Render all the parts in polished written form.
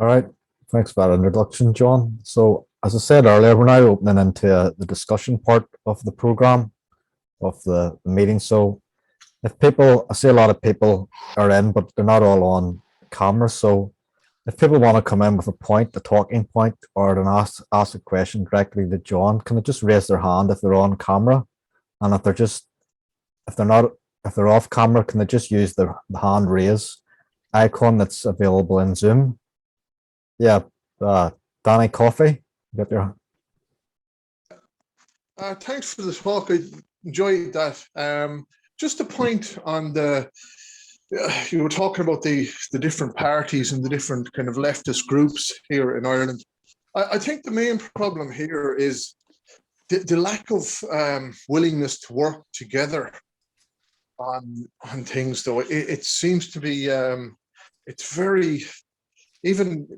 All right. Thanks for that introduction, John. So, as I said earlier, we're now opening into the discussion part of the program, of the meeting. So, if people, I see a lot of people are in, but they're not all on camera. So, if people want to come in with a point, a talking point, or then ask a question directly to John, can they just raise their hand if they're on camera? And if they're not, if they're off camera, can they just use the hand raise icon that's available in Zoom? Yeah, Danny Coffey, get your. Thanks for the talk. I enjoyed that. Just a point on you were talking about the different parties and the different kind of leftist groups here in Ireland. I think the main problem here is the lack of willingness to work together on things. Though it seems to be it's very even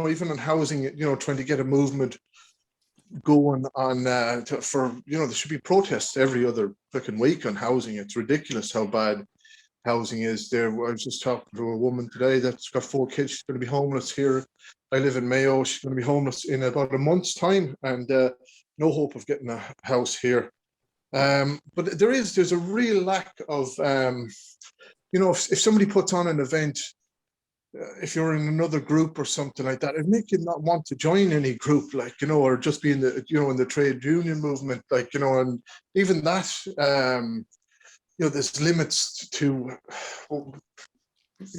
even in housing, trying to get a movement going on for there should be protests every other fucking week on housing. It's ridiculous how bad housing is there. I was just talking to a woman today that's got 4 kids. She's going to be homeless here. I live in Mayo. She's going to be homeless in about a month's time, and no hope of getting a house here. But there's a real lack of if somebody puts on an event, if you're in another group or something like that, it'd make you not want to join any group, or just be in the in the trade union movement, and even that, there's limits to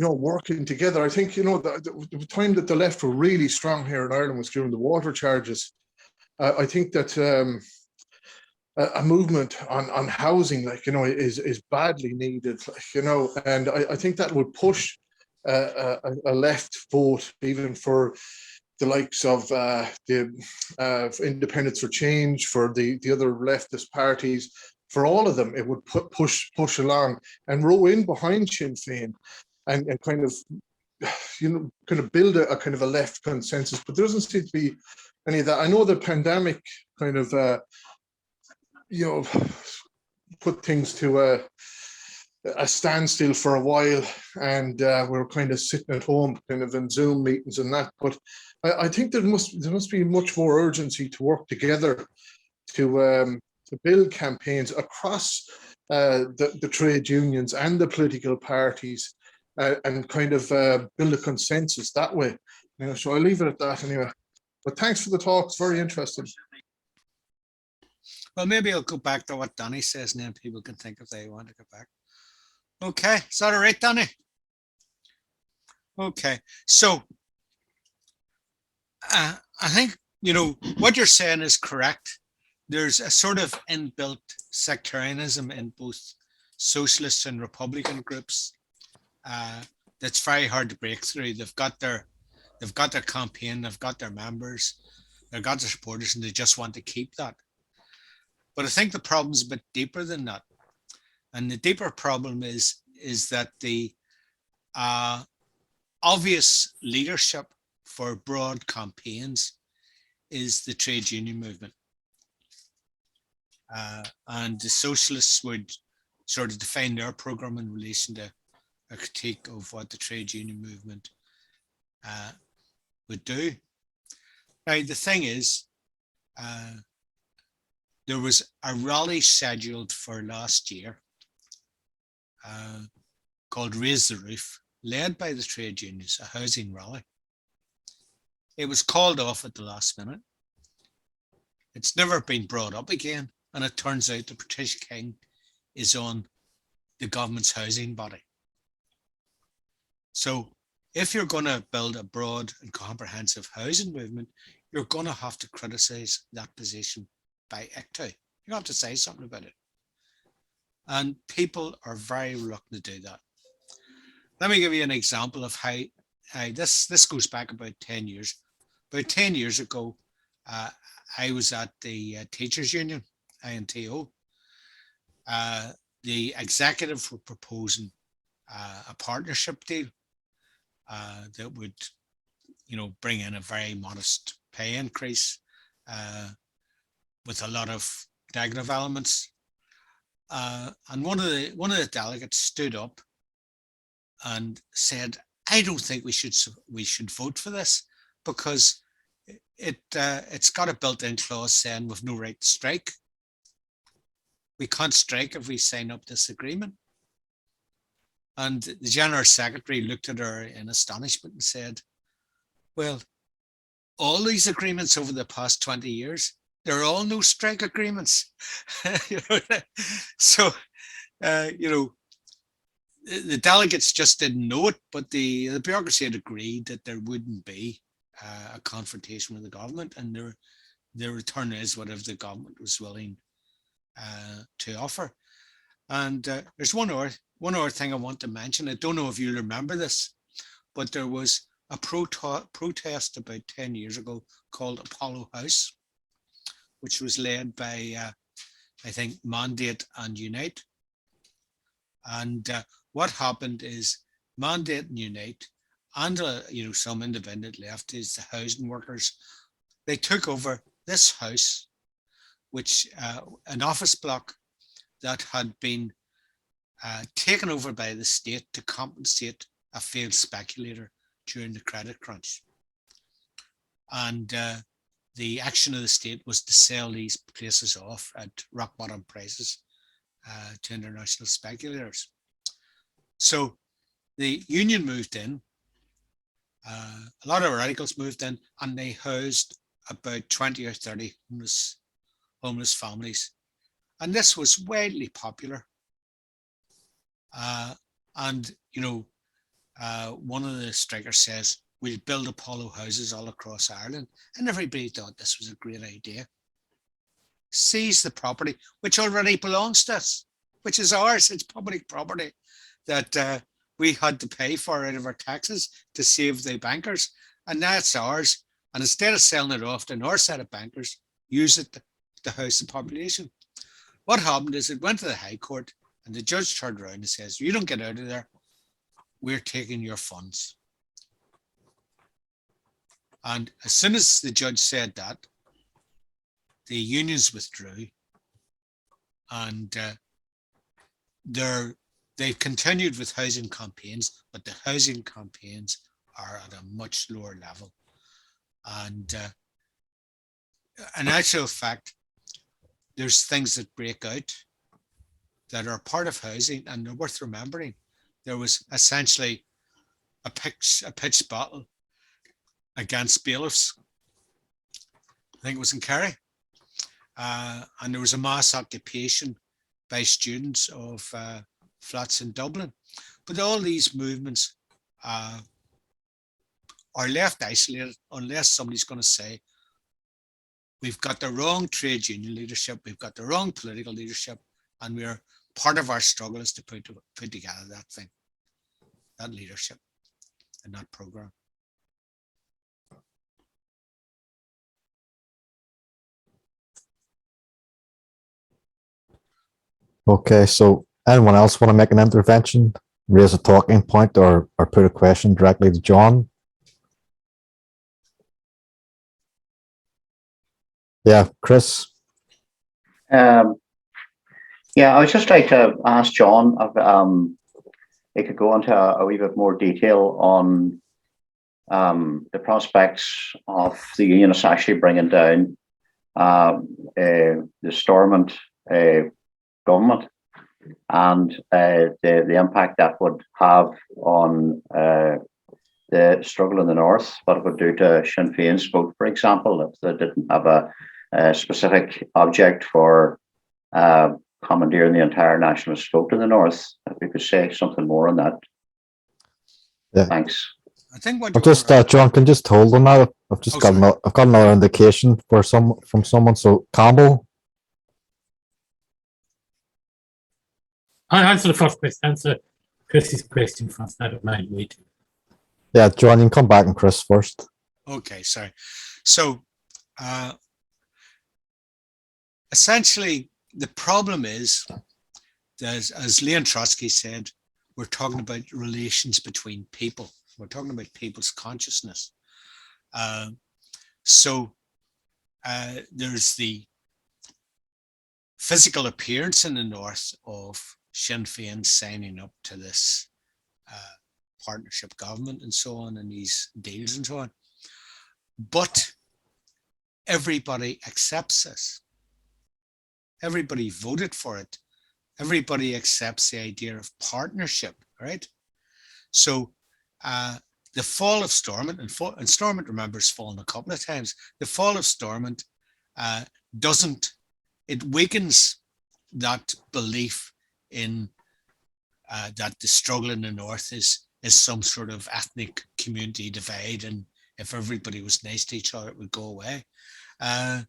working together. I think the time that the left were really strong here in Ireland was during the water charges. I think that a movement on housing, is badly needed, and I think that would push a left vote, even for the likes of the Independence for Change, for the other leftist parties. For all of them, it would push along and row in behind Sinn Féin, and kind of build a kind of a left consensus. But there doesn't seem to be any of that. I know the pandemic kind of put things to a standstill for a while, and we're kind of sitting at home, kind of in Zoom meetings and that. But I think there must be much more urgency to work together to build campaigns across the trade unions and the political parties, and kind of build a consensus that way. So I'll leave it at that anyway. But thanks for the talk. It's very interesting. Well, maybe I'll go back to what Danny says, and then people can think if they want to go back. Okay, is that all right, Danny? Okay, so I think what you're saying is correct. There's a sort of inbuilt sectarianism in both socialist and Republican groups that's very hard to break through. They've got their campaign, they've got their members, they've got their supporters, and they just want to keep that. But I think the problem's a bit deeper than that. And the deeper problem is that the obvious leadership for broad campaigns is the trade union movement. And the socialists would sort of define their program in relation to a critique of what the trade union movement would do. Now, the thing is, there was a rally scheduled for last year called Raise the Roof, led by the trade unions, a housing rally. It was called off at the last minute. It's never been brought up again, and it turns out the British King is on the government's housing body. So if you're going to build a broad and comprehensive housing movement, you're going to have to criticize that position by ICTU. You have to say something about it. And people are very reluctant to do that. Let me give you an example of how this goes back about 10 years. About 10 years ago, I was at the Teachers Union, INTO. The executive were proposing a partnership deal that would, bring in a very modest pay increase with a lot of negative elements. And one of the delegates stood up and said, I don't think we should vote for this, because it's got a built-in clause saying we've no right to strike. We can't strike if we sign up this agreement. And the General Secretary looked at her in astonishment and said, well, all these agreements over the past 20 years, they're all no strike agreements. So, the delegates just didn't know it, but the bureaucracy had agreed that there wouldn't be a confrontation with the government, and the return is whatever the government was willing to offer. And there's one other thing I want to mention. I don't know if you remember this, but there was a protest about 10 years ago called Apollo House, which was led by, I think, Mandate and Unite. And what happened is Mandate and Unite and some independent lefties, the housing workers, they took over this house, which an office block that had been taken over by the state to compensate a failed speculator during the credit crunch. And the action of the state was to sell these places off at rock bottom prices to international speculators. So the union moved in, a lot of radicals moved in, and they housed about 20 or 30 homeless families. And this was widely popular. And one of the strikers says, we'll build Apollo houses all across Ireland. And everybody thought this was a great idea. Seize the property, which already belongs to us, which is ours. It's public property that we had to pay for out of our taxes to save the bankers. And now it's ours. And instead of selling it off to another set of bankers, use it to house the population. What happened is it went to the High Court, and the judge turned around and says, you don't get out of there, we're taking your funds. And as soon as the judge said that, the unions withdrew, and they've continued with housing campaigns, but the housing campaigns are at a much lower level. And in actual fact, there's things that break out that are part of housing, and they're worth remembering. There was essentially a pitched battle against bailiffs. I think it was in Kerry. And there was a mass occupation by students of flats in Dublin. But all these movements are left isolated unless somebody's going to say, we've got the wrong trade union leadership, we've got the wrong political leadership, and we're part of our struggle is to put together that thing, that leadership and that program. Okay, so anyone else want to make an intervention, raise a talking point, or put a question directly to John? Yeah, Chris. Yeah, I would just like to ask John if he could go into a wee bit more detail on the prospects of the unionists actually bringing down the Stormont government, and the impact that would have on the struggle in the north, what it would do to Sinn Féin's vote, for example, if they didn't have a specific object for commandeering the entire nationalist vote in the north. If we could say something more on that. Yeah. Thanks. I think what I've just John can just hold on that. I've just got another indication from someone. So Campbell. I'll answer the first question. Answer Chris's question first. I don't mind waiting. Yeah, John, you can come back and Chris first. Okay, sorry. So essentially, the problem is that, as Leon Trotsky said, we're talking about relations between people. We're talking about people's consciousness. So there's the physical appearance in the north of Sinn Féin signing up to this partnership government and so on, and these deals and so on. But everybody accepts this. Everybody voted for it. Everybody accepts the idea of partnership, right? So the fall of Stormont, and Stormont, remember, has fallen a couple of times. The fall of Stormont it weakens that belief in that the struggle in the north is some sort of ethnic community divide, and if everybody was nice to each other, it would go away. It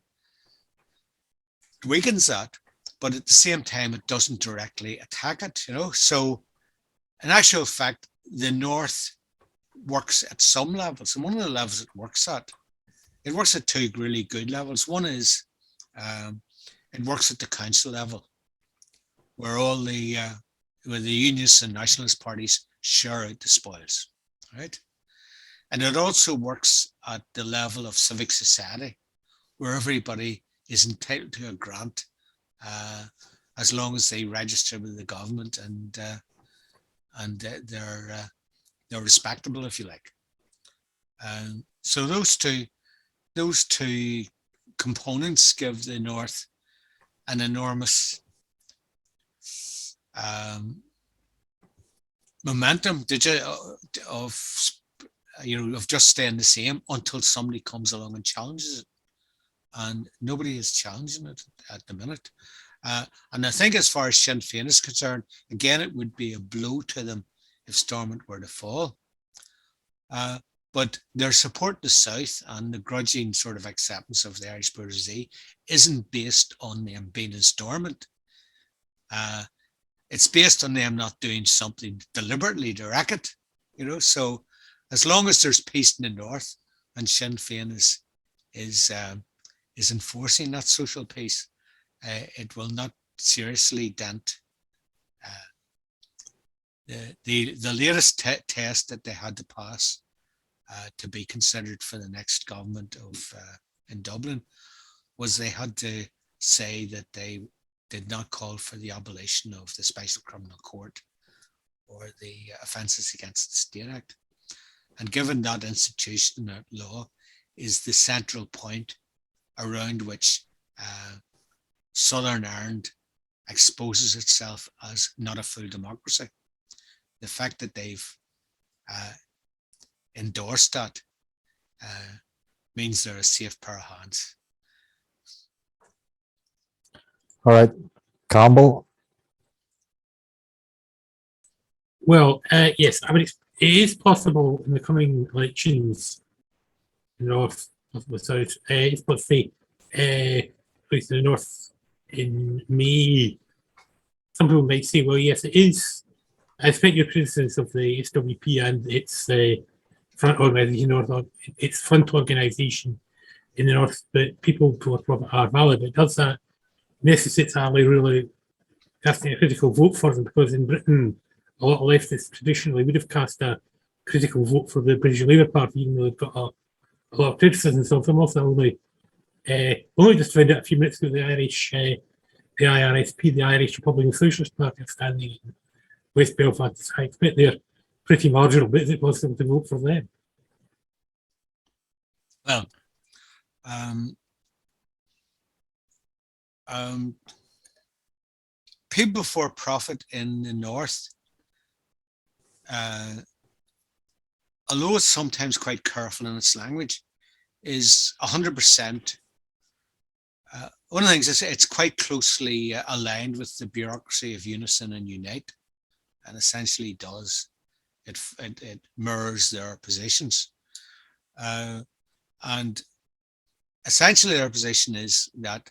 weakens that, but at the same time, it doesn't directly attack it, you know. So in actual fact, the north works at some levels, and one of the levels it works at two really good levels. One is it works at the council level, where all where the unionists and nationalist parties share out the spoils, right? And it also works at the level of civic society, where everybody is entitled to a grant as long as they register with the government and they're respectable, if you like. So those two components give the north an enormous momentum of just staying the same until somebody comes along and challenges it, and nobody is challenging it at the minute. And I think as far as Sinn Féin is concerned, again, it would be a blow to them if Stormont were to fall. But their support in the South and the grudging sort of acceptance of the Irish bourgeoisie isn't based on them being in Stormont. It's based on them not doing something deliberately to wreck it, you know. So as long as there's peace in the north and Sinn Féin is enforcing that social peace, it will not seriously dent the latest test that they had to pass to be considered for the next government in Dublin was they had to say that they did not call for the abolition of the Special Criminal Court or the Offences Against the State Act. And given that institution, that law, is the central point around which Southern Ireland exposes itself as not a full democracy, the fact that they've endorsed that means they're a safe pair of hands. All right, Campbell. Well, yes, I mean, it is possible in the coming elections, north of the south, it's supposed to say, place in the north in May. Some people might say, well, yes, it is. I expect your criticism of the SWP and its front organisation, or its front organisation in the north, but people are valid. It does that necessarily really casting a critical vote for them, because in Britain, a lot of leftists traditionally would have cast a critical vote for the British Labour Party, even though they've got a lot of criticism. So I'm also only just found out a few minutes ago the IRSP, the Irish Republican Socialist Party, are standing in West Belfast. I expect they're pretty marginal, but is it possible to vote for them? Well, people for profit in the north, although it's sometimes quite careful in its language, is 100%. One of the things is it's quite closely aligned with the bureaucracy of Unison and Unite, and essentially does it mirrors their positions, and essentially their position is that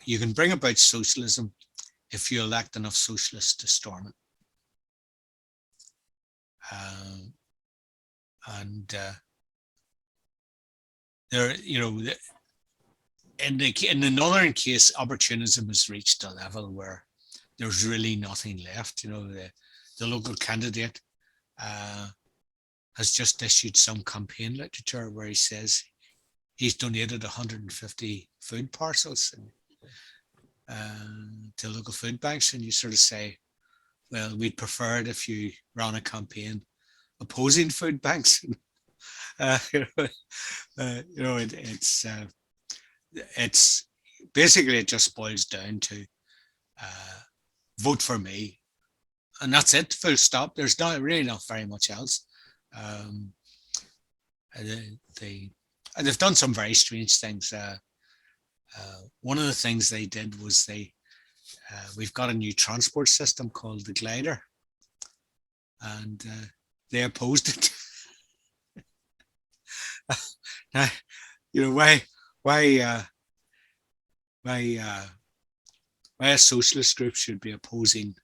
you can bring about socialism if you elect enough socialists to storm it. There, you know, in the northern case, opportunism has reached a level where there's really nothing left. You know, the local candidate has just issued some campaign literature where he says he's donated 150 food parcels to local food banks, and you sort of say, well, we'd prefer it if you ran a campaign opposing food banks. It's basically, it just boils down to vote for me, and that's it, full stop. There's not very much else. They've done some very strange things. One of the things they did was we've got a new transport system called the glider, and they opposed it. Now, why a socialist group should be opposing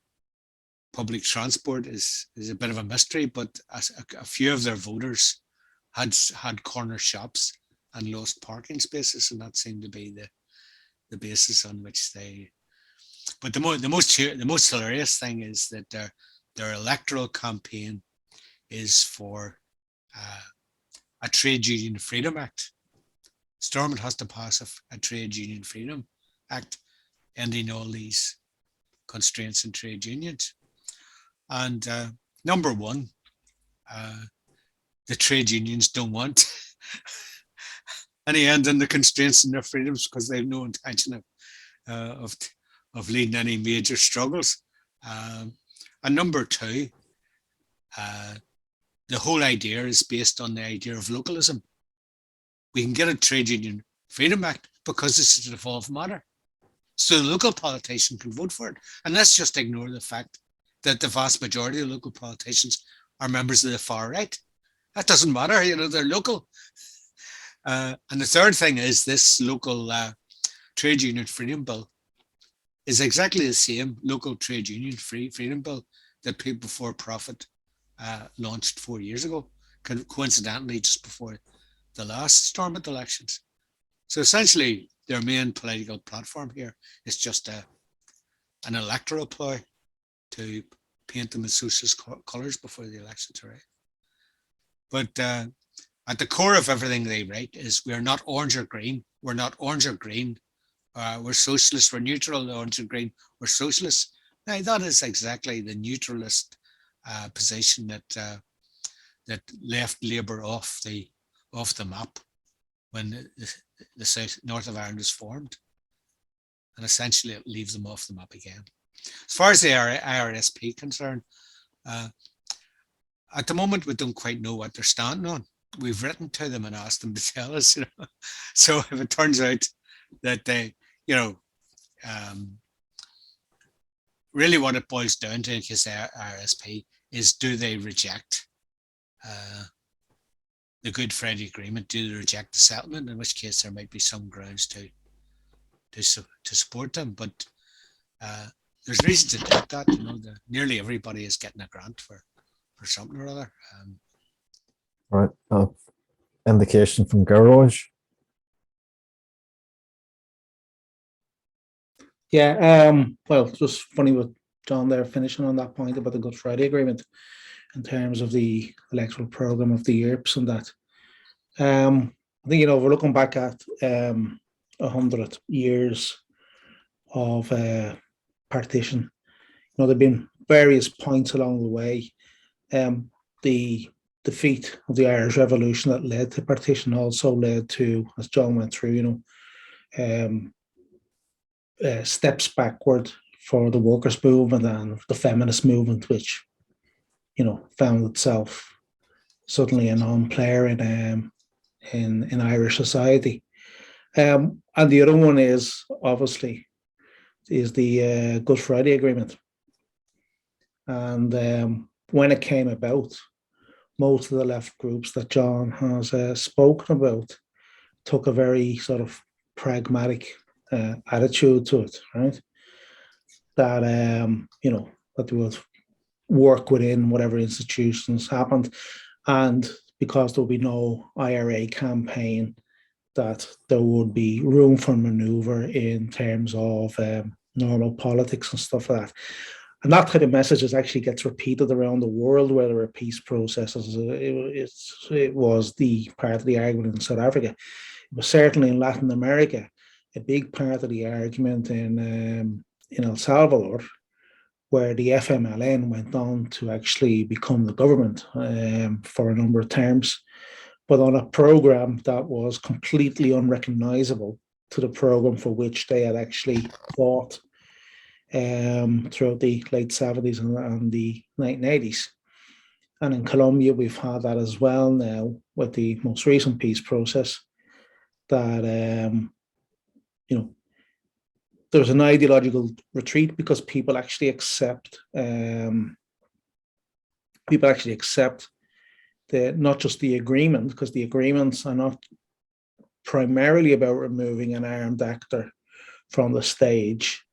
public transport is a bit of a mystery, but a few of their voters had corner shops and lost parking spaces, and that seemed to be the basis on which they. But the most hilarious thing is that their electoral campaign is for a Trade Union Freedom Act. Stormont has to pass a Trade Union Freedom Act, ending all these constraints in trade unions. And number one, the trade unions don't want any end in the constraints in their freedoms because they have no intention of leading any major struggles. And number two, the whole idea is based on the idea of localism. We can get a Trade Union Freedom Act because this is a devolved matter. So the local politician can vote for it. And let's just ignore the fact that the vast majority of local politicians are members of the far right. That doesn't matter, they're local. And the third thing is this local Trade Union Freedom Bill is exactly the same local Trade Union Freedom Bill that People for Profit launched 4 years ago, coincidentally just before the last Stormont elections. So essentially, their main political platform here is just an electoral ploy to paint them in socialist colours before the elections arrive. But at the core of everything they write is we're not orange or green. We're not orange or green. We're socialists. We're neutral. Orange and green. We're socialists. Now that is exactly the neutralist position that left Labour off the map when the north of Ireland was formed, and essentially it leaves them off the map again. As far as the IRSP concerned, at the moment we don't quite know what they're standing on. We've written to them and asked them to tell us. So if it turns out that they, really what it boils down to in case IRSP is, do they reject the Good Friday Agreement? Do they reject the settlement? In which case there might be some grounds to support them. But there's reason to doubt that. Nearly everybody is getting a grant for something or other. Right. Indication from Garage. Yeah, well, just funny with John there finishing on that point about the Good Friday Agreement in terms of the electoral program of the ERPs and that. I think, we're looking back at 100 years of partition. There've been various points along the way. The defeat of the Irish Revolution that led to partition also led to, as John went through, steps backward for the workers' movement and the feminist movement, which, found itself suddenly a non-player in Irish society. And the other one is obviously the Good Friday Agreement. And when it came about, most of the left groups that John has spoken about took a very sort of pragmatic attitude to it, right? That that they would work within whatever institutions happened, and because there would be no IRA campaign, that there would be room for manoeuvre in terms of normal politics and stuff like that. And that type of message actually gets repeated around the world where there are peace processes. It was the part of the argument in South Africa. It was certainly in Latin America. A big part of the argument in El Salvador where the FMLN went on to actually become the government for a number of terms, but on a program that was completely unrecognizable to the program for which they had actually fought throughout the late 70s and the 1980s. And in Colombia, we've had that as well now with the most recent peace process, that, there's an ideological retreat because people actually accept not just the agreement, because the agreements are not primarily about removing an armed actor from the stage.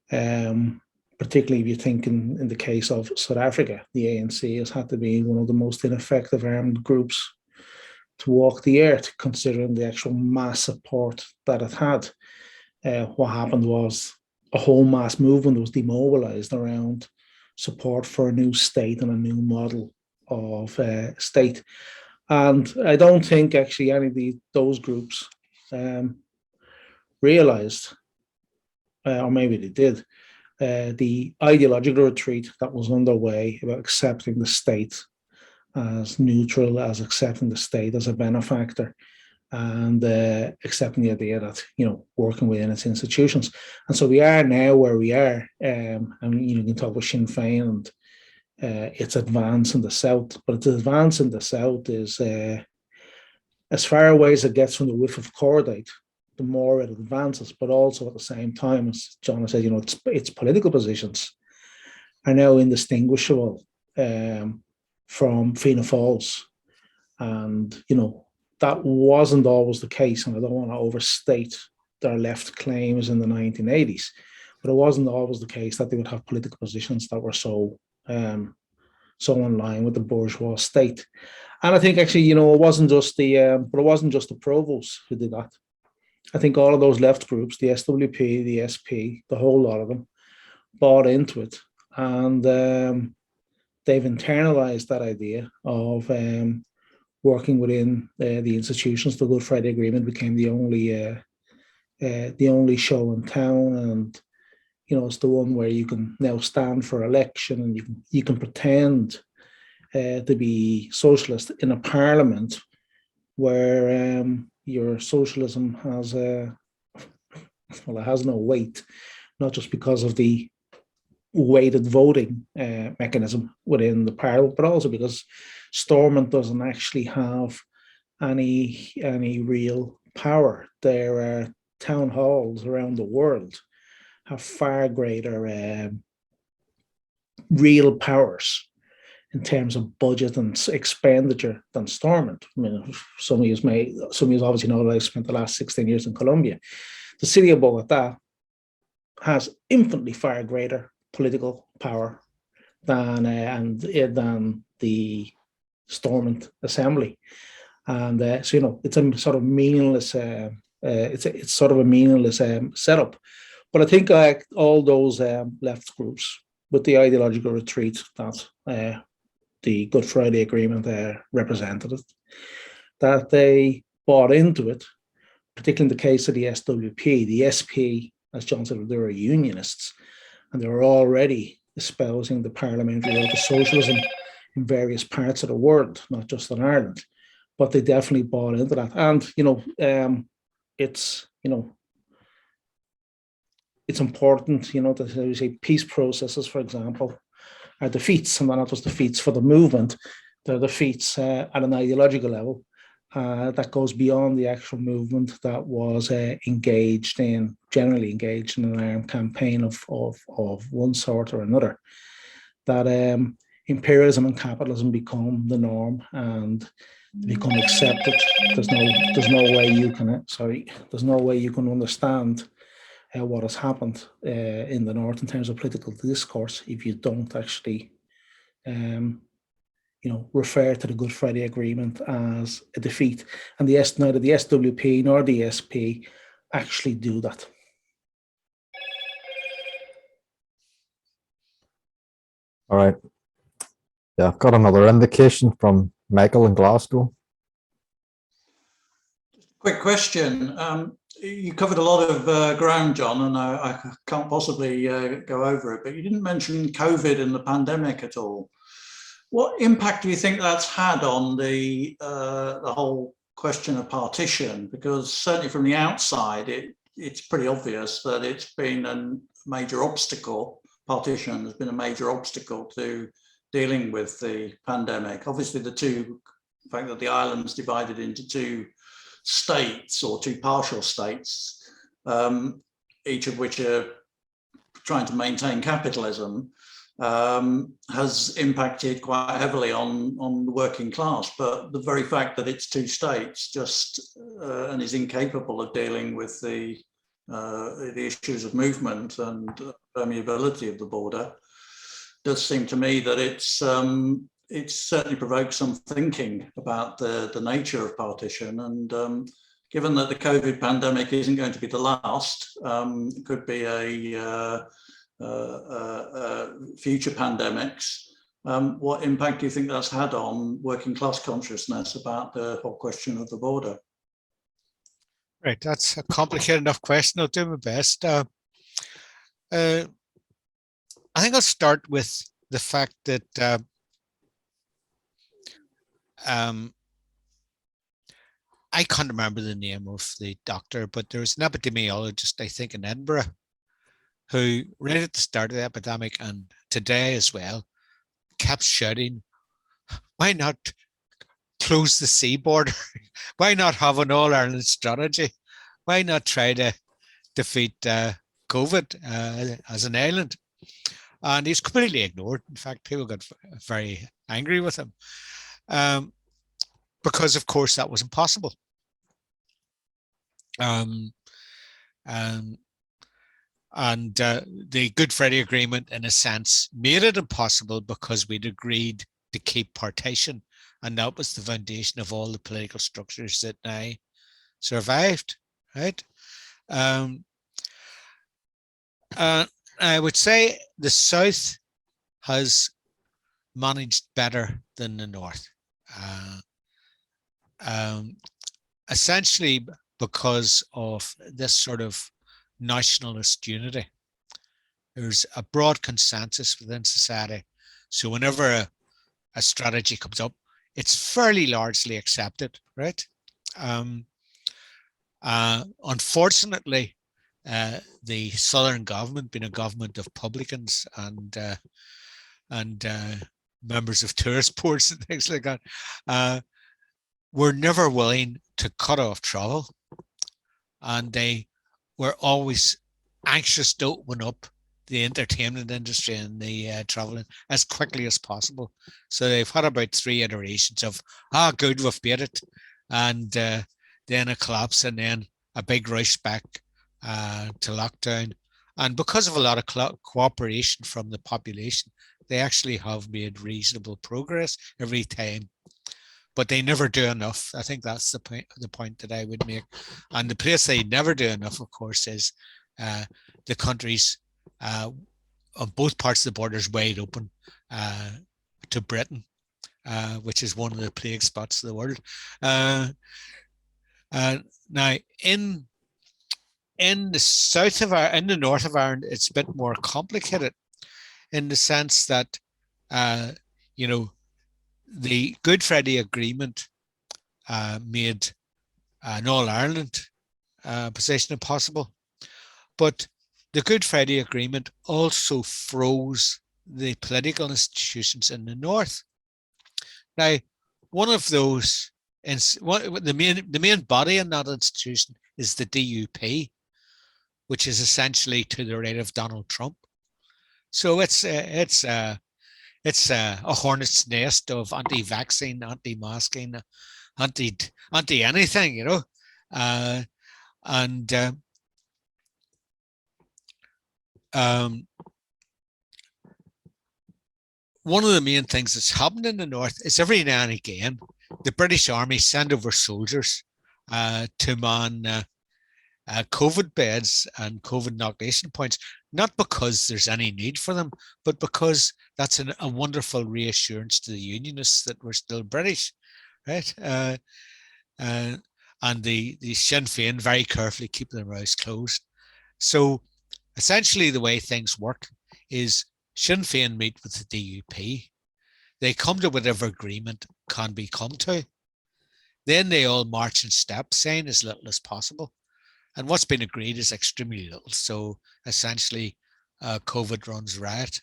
Particularly if you think in the case of South Africa, the ANC has had to be one of the most ineffective armed groups to walk the earth, considering the actual mass support that it had. What happened was a whole mass movement was demobilized around support for a new state and a new model of state. And I don't think actually any of those groups realized, or maybe they did, the ideological retreat that was underway about accepting the state as neutral, as accepting the state as a benefactor, and accepting the idea that, working within its institutions. And so we are now where we are. You can talk about Sinn Féin and its advance in the South, but its advance in the South is as far away as it gets from the whiff of cordite, the more it advances, but also at the same time, as John said, its political positions are now indistinguishable from Fianna Fáil's. And, that wasn't always the case, and I don't want to overstate their left claims in the 1980s, but it wasn't always the case that they would have political positions that were so in line with the bourgeois state. And I think actually, it wasn't just the provosts who did that. I think all of those left groups, the SWP, the SP, the whole lot of them, bought into it, and they've internalized that idea of working within the institutions. The Good Friday Agreement became the only show in town, and it's the one where you can now stand for election, and you can pretend to be socialist in a parliament where your socialism has it has no weight, not just because of the weighted voting mechanism within the parliament, but also because Stormont doesn't actually have any real power. There are town halls around the world have far greater real powers in terms of budget and expenditure than Stormont. I mean, some of you obviously know that I spent the last 16 years in Colombia. The city of Bogota has infinitely far greater political power than the Stormont Assembly, and so it's a sort of meaningless. It's sort of a meaningless setup. But I think all those left groups, with the ideological retreat that the Good Friday Agreement represented, that they bought into it, particularly in the case of the SWP. The SP, as John said, they were unionists, and they were already espousing the parliamentary right to socialism in various parts of the world, not just in Ireland. But they definitely bought into that. And, it's important, that we say peace processes, for example, are defeats, and they're not just defeats for the movement, they're defeats at an ideological level that goes beyond the actual movement that was generally engaged in an armed campaign of one sort or another. That imperialism and capitalism become the norm and become accepted. There's no way you can understand what has happened in the North in terms of political discourse if you don't actually refer to the Good Friday Agreement as a defeat. And neither the SWP nor the SP actually do that. All right. Yeah, I've got another indication from Michael in Glasgow. Quick question. You covered a lot of ground, John, and I can't possibly go over it, but you didn't mention COVID and the pandemic at all. What impact do you think that's had on the whole question of partition? Because certainly from the outside, it's pretty obvious that it's been a major obstacle. Partition has been a major obstacle to dealing with the pandemic. Obviously, the fact that the island's divided into two states or two partial states, each of which are trying to maintain capitalism, has impacted quite heavily on the working class. But the very fact that it's two states just and is incapable of dealing with the issues of movement and permeability of the border does seem to me that it's certainly provoked some thinking about the nature of partition. And given that the COVID pandemic isn't going to be the last, it could be future pandemics. What impact do you think that's had on working class consciousness about the whole question of the border? Right, that's a complicated enough question. I'll do my best. I think I'll start with the fact that I can't remember the name of the doctor, but there was an epidemiologist, I think, in Edinburgh, who right at the start of the epidemic and today as well, kept shouting, why not close the sea border? Why not have an all-Ireland strategy? Why not try to defeat COVID as an island? And he's completely ignored. In fact, people got very angry with him because, of course, that was impossible. And the Good Friday Agreement, in a sense, made it impossible because we'd agreed to keep partition. And that was the foundation of all the political structures that now survived, right? I would say the South has managed better than the North. Essentially because of this sort of nationalist unity. There's a broad consensus within society. So whenever a strategy comes up, it's fairly largely accepted, right? Unfortunately, the Southern government, being a government of publicans and members of tourist boards and things like that, were never willing to cut off travel. And they were always anxious to open up the entertainment industry and the traveling as quickly as possible. So they've had about 3 iterations of, good, we've beat it. And then a collapse and then a big rush back to lockdown. And because of a lot of cooperation from the population, they actually have made reasonable progress every time. But they never do enough. I think that's the point that I would make. And the place they never do enough, of course, is the countries on both parts of the borders wide open to Britain, which is one of the plague spots of the world. Now, in the south of Ireland, in the north of Ireland, it's a bit more complicated in the sense that, the Good Friday Agreement made an all-Ireland position impossible. But the Good Friday Agreement also froze the political institutions in the north. Now, one of those, the main body in that institution is the DUP, which is essentially to the right of Donald Trump. So it's a hornet's nest of anti-vaccine, anti-masking, anti-anything, one of the main things that's happened in the north is every now and again, the British Army send over soldiers to man COVID beds and COVID inoculation points, not because there's any need for them, but because that's a wonderful reassurance to the Unionists that we're still British, right? And and the Sinn Féin very carefully keep their mouths closed. So essentially the way things work is Sinn Féin meet with the DUP. They come to whatever agreement can be come to. Then they all march in step, saying as little as possible. And what's been agreed is extremely little. So essentially, COVID runs riot.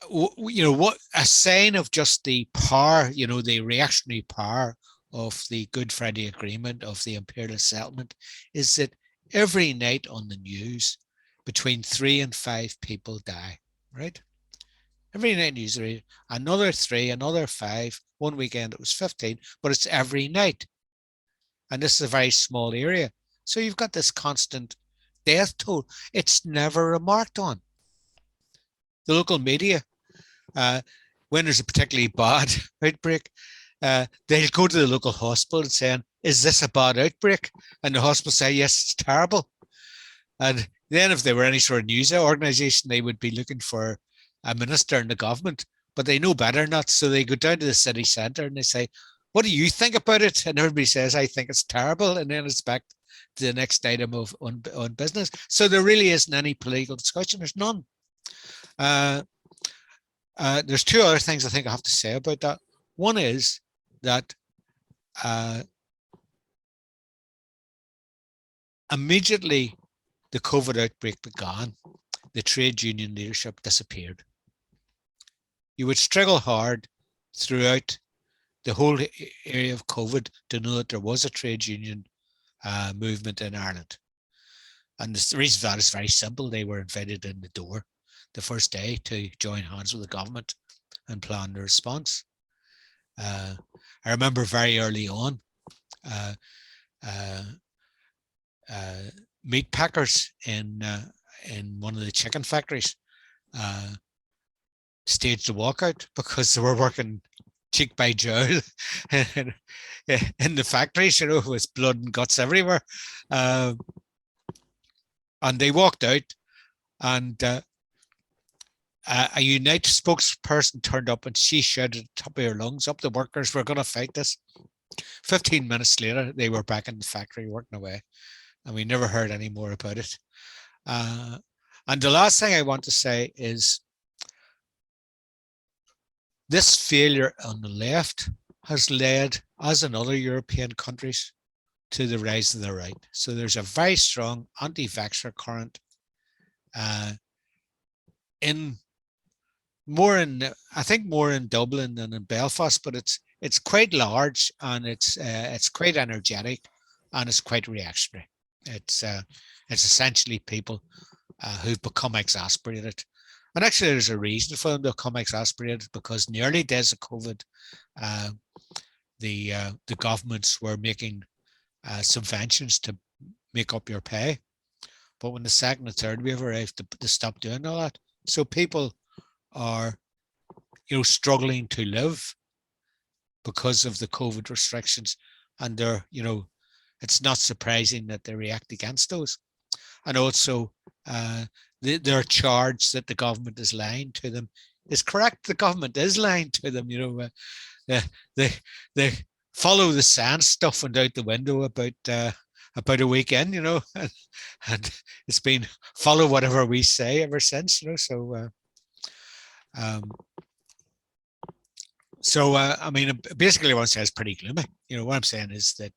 What a sign of just the power, the reactionary power of the Good Friday Agreement, of the imperialist settlement, is that every night on the news, between 3 and 5 people die, right? Every night news, another 3, another 5. One weekend it was 15, but it's every night. And this is a very small area. So you've got this constant death toll. It's never remarked on. The local media, when there's a particularly bad outbreak, they'll go to the local hospital and saying, is this a bad outbreak? And the hospital say, yes, it's terrible. And then if there were any sort of news organization, they would be looking for a minister in the government, but they know better not. So they go down to the city centre and they say, what do you think about it? And everybody says, I think it's terrible. And then it's back to the next item on business. So there really isn't any political discussion. There's none. There's 2 other things I think I have to say about that. One is that immediately the COVID outbreak began, the trade union leadership disappeared. You would struggle hard throughout the whole area of COVID to know that there was a trade union movement in Ireland. And the reason for that is very simple. They were invited in the door the first day to join hands with the government and plan the response. I remember very early on, meat packers in one of the chicken factories staged a walkout because they were working cheek by jowl in the factories, with blood and guts everywhere. And they walked out, and a Unite spokesperson turned up and she shouted at the top of her lungs, up the workers, we're going to fight this. 15 minutes later, they were back in the factory working away, and we never heard any more about it. And the last thing I want to say is this failure on the left has led, as in other European countries, to the rise of the right. So there's a very strong anti-vaxxer current I think more in Dublin than in Belfast, but it's quite large, and it's quite energetic, and it's quite reactionary. It's essentially people who've become exasperated. And actually there's a reason for them to become exasperated, because in the early days of COVID, the governments were making subventions to make up your pay. But when the second and third wave arrived, they stopped doing all that. So people are, struggling to live because of the COVID restrictions, and they're, it's not surprising that they react against those. And also, their charge that the government is lying to them is correct. The government is lying to them. They follow the science stuff and out the window about a weekend, and it's been follow whatever we say ever since. I mean, basically what I'm saying is pretty gloomy. What I'm saying is that,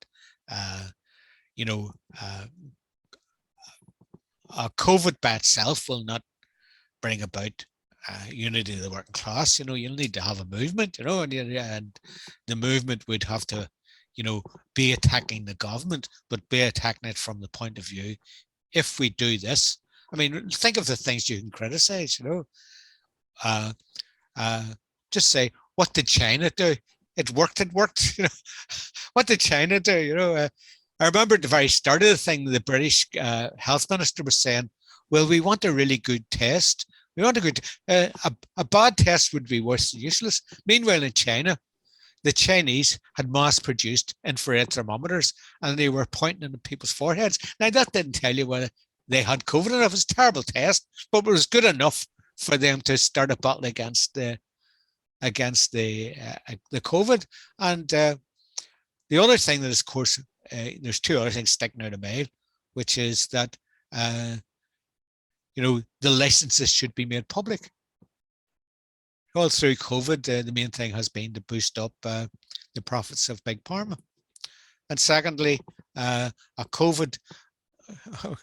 COVID by itself will not bring about unity of the working class. You'll need to have a movement, and the movement would have to, be attacking the government, but be attacking it from the point of view, if we do this, I mean, think of the things you can criticize, just say, what did China do? It worked. What did China do? I remember at the very start of the thing, the British health minister was saying, well, we want a really good test. We want a good, a bad test would be worse than useless. Meanwhile, in China, the Chinese had mass-produced infrared thermometers, and they were pointing in people's foreheads. Now, that didn't tell you whether they had COVID enough. It was a terrible test, but it was good enough for them to start a battle against the against the COVID. And the other thing that is, of course, there's two other things sticking out of my head, which is that the licenses should be made public. All through COVID, the main thing has been to boost up the profits of Big Pharma. And secondly, a COVID,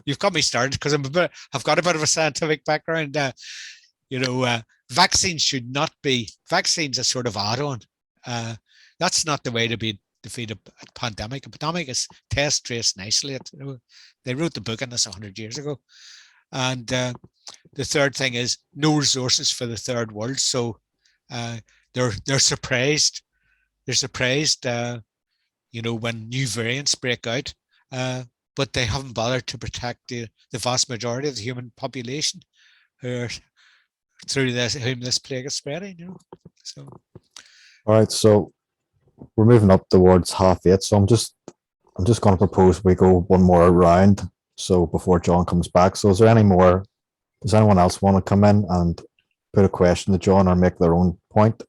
you've got me started because I've got a bit of a scientific background. Vaccines should not be, vaccines are sort of add-on. That's not the way to defeat a pandemic. A pandemic is test, trace, and isolate. They wrote the book on this 100 years ago. And the third thing is no resources for the third world. So they're surprised. They're surprised, when new variants break out, but they haven't bothered to protect the vast majority of the human population who are through whom this plague is spreading. So. All right, so we're moving up towards 8:30. So I'm just going to propose we go one more round. So before John comes back. So does anyone else want to come in and put a question to John or make their own point?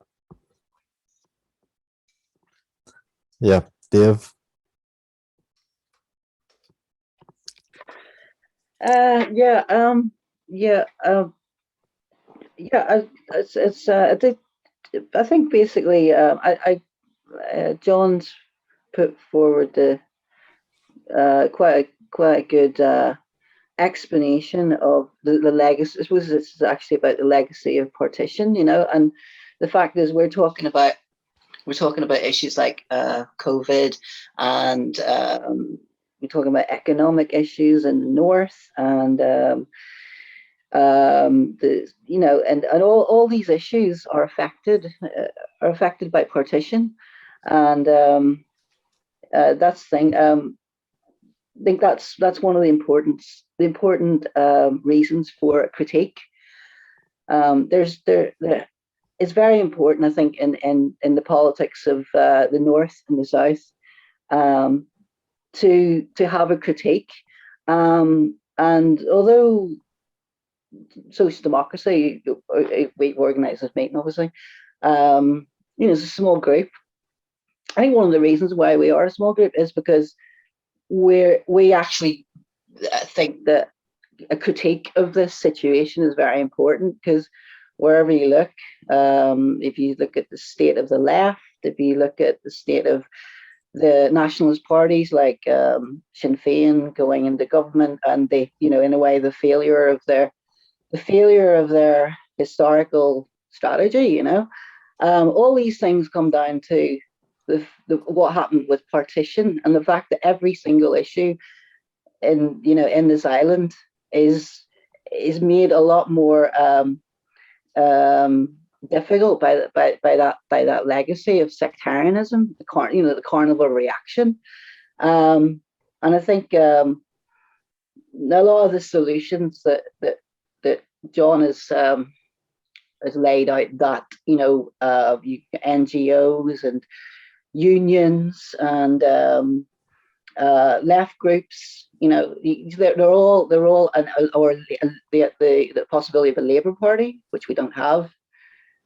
Yeah, Dave. I think basically, John's put forward the quite a good explanation of the legacy. I suppose this is actually about the legacy of partition, and the fact is we're talking about issues like COVID, and we're talking about economic issues in the north, and all these issues are affected by partition, and that's the thing. I think that's one of the important reasons for critique. It's very important, I think, in the politics of the North and the South, to have a critique. And although Socialist Democracy, we organise this meeting, obviously, it's a small group. I think one of the reasons why we are a small group is because we actually think that a critique of this situation is very important, because wherever you look, if you look at the state of the left, if you look at the state of the nationalist parties like Sinn Féin going into government, and they, in a way, the failure of their historical strategy, all these things come down to what happened with partition, and the fact that every single issue in this island is made a lot more difficult by that legacy of sectarianism, the carnival reaction, and I think a lot of the solutions that John has laid out, that NGOs and unions and left groups, they're all or the possibility of a Labour Party, which we don't have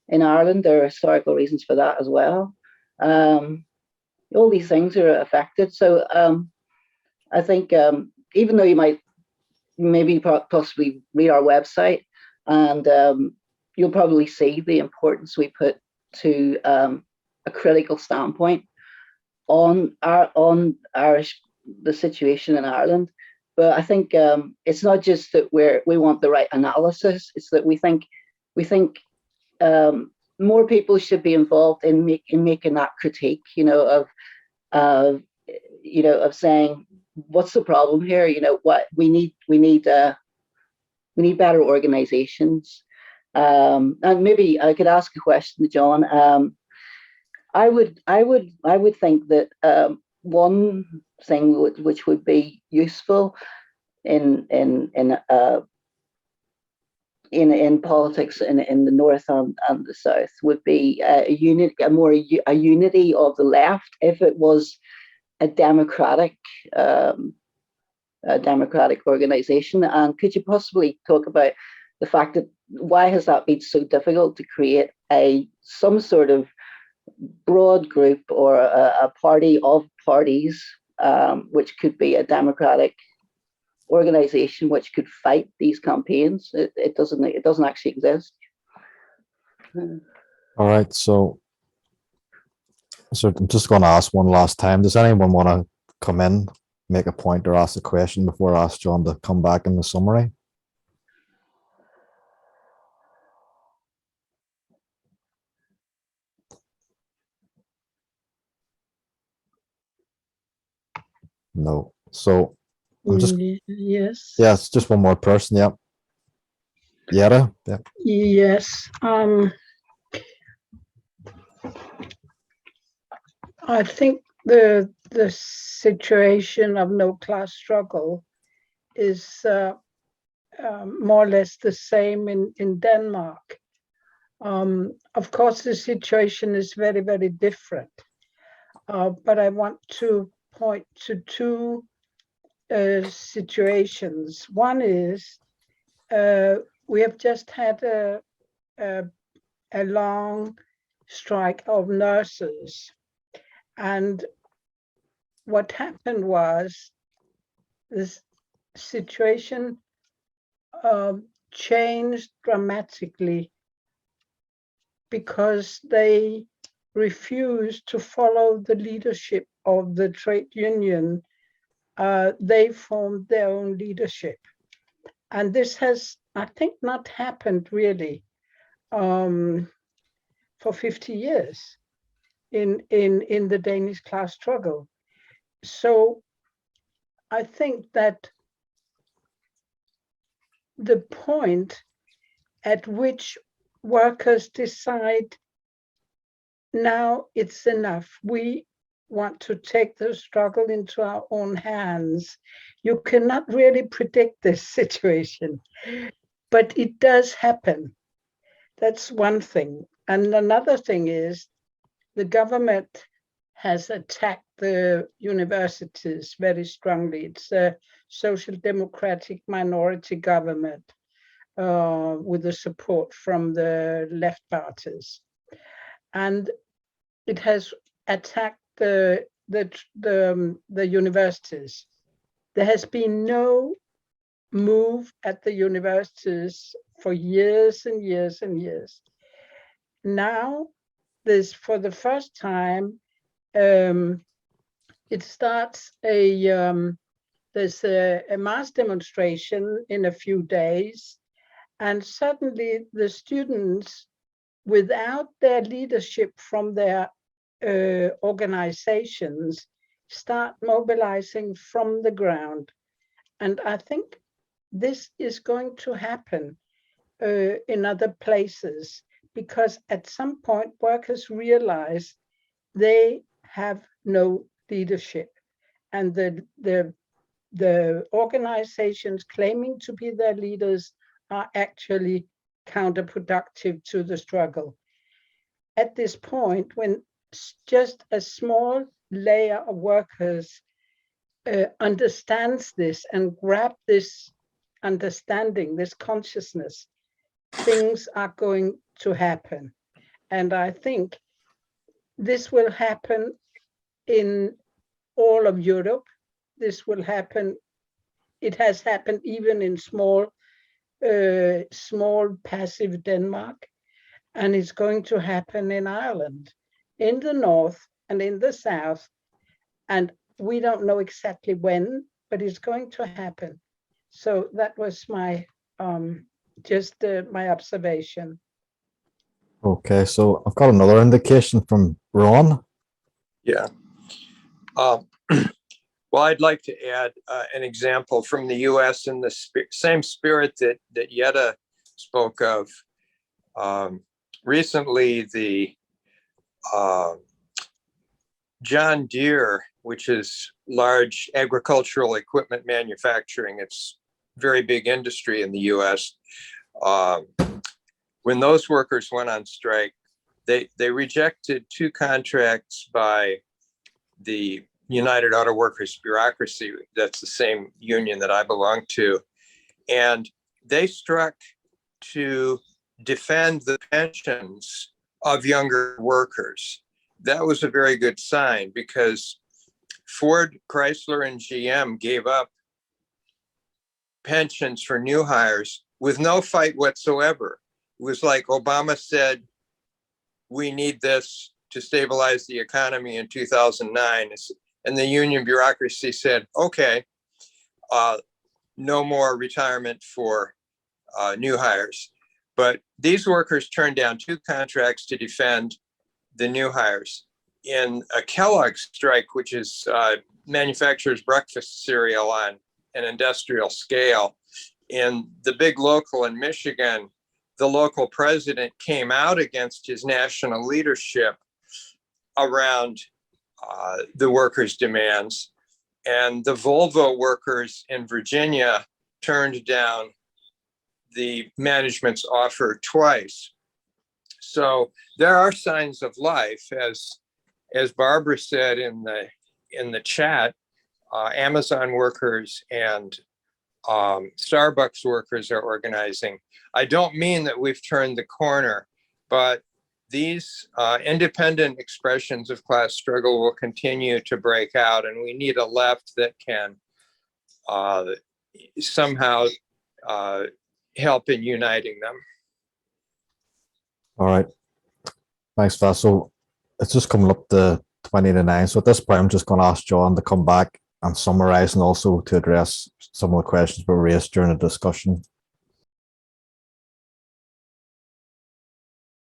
in Ireland. There are historical reasons for that as well. All these things are affected. So I think even though you might possibly read our website, and you'll probably see the importance we put to a critical standpoint on the situation in Ireland. But I think it's not just that we want the right analysis; it's that we think more people should be involved in making that critique, of saying, what's the problem here? What we need better organizations. And maybe I could ask a question to John. I would think that one thing which would be useful in politics in the north and the south would be a unity of the left, if it was a democratic organization. And could you possibly talk about the fact that why has that been so difficult to create some sort of broad group or a party of parties, which could be a democratic organization which could fight these campaigns. It doesn't actually exist. All right, so I'm just going to ask one last time. Does anyone want to come in, make a point, or ask a question before I ask John to come back in the summary? No. So I'm just Yes. yes, just one more person. Yep. Yetta. Yep. Yes. I think the situation of no class struggle is more or less the same in Denmark. Of course, the situation is very, very different. But I want to point to two situations. One is we have just had a long strike of nurses. And what happened was this situation changed dramatically because they refused to follow the leadership of the trade union. They formed their own leadership. And this has, I think, not happened really for 50 years in the Danish class struggle. So I think that the point at which workers decide now it's enough, we want to take the struggle into our own hands. You cannot really predict this situation, but it does happen. That's one thing. And another thing is the government has attacked the universities very strongly. It's a social democratic minority government with the support from the left parties. And it has attacked the universities. There has been no move at the universities for years and years and years. Now, there's for the first time, it starts there's a mass demonstration in a few days, and suddenly the students, without their leadership from their organizations, start mobilizing from the ground. And I think this is going to happen in other places, because at some point workers realize they have no leadership, and the organizations claiming to be their leaders are actually counterproductive to the struggle. At this point, when just a small layer of workers understands this and grab this understanding, this consciousness, things are going to happen. And I think this will happen in all of Europe. This will happen. It has happened even in small passive Denmark, and it's going to happen in Ireland, in the north and in the south. And we don't know exactly when, but it's going to happen. So that was my my observation. Okay, so I've got another indication from Ron. Yeah. Well, I'd like to add an example from the U.S. in the same spirit that Yetta spoke of. Recently, the John Deere, which is large agricultural equipment manufacturing, it's very big industry in the U.S. When those workers went on strike, they rejected 2 contracts by the United Auto Workers bureaucracy. That's the same union that I belong to. And they struck to defend the pensions of younger workers. That was a very good sign because Ford, Chrysler, and GM gave up pensions for new hires with no fight whatsoever. It was like Obama said, we need this to stabilize the economy in 2009. And the union bureaucracy said, okay, no more retirement for new hires. But these workers turned down 2 contracts to defend the new hires. In a Kellogg strike, which is manufactures breakfast cereal on an industrial scale, in the big local in Michigan, the local president came out against his national leadership around the workers' demands. And the Volvo workers in Virginia turned down the management's offer twice. So there are signs of life, as Barbara said in the chat. Amazon workers and Starbucks workers are organizing. I don't mean that we've turned the corner, but these independent expressions of class struggle will continue to break out, and we need a left that can somehow help in uniting them. All right. Thanks, Val. So it's just coming up to 20 to 9. So at this point, I'm just going to ask John to come back and summarize and also to address some of the questions that were raised during the discussion.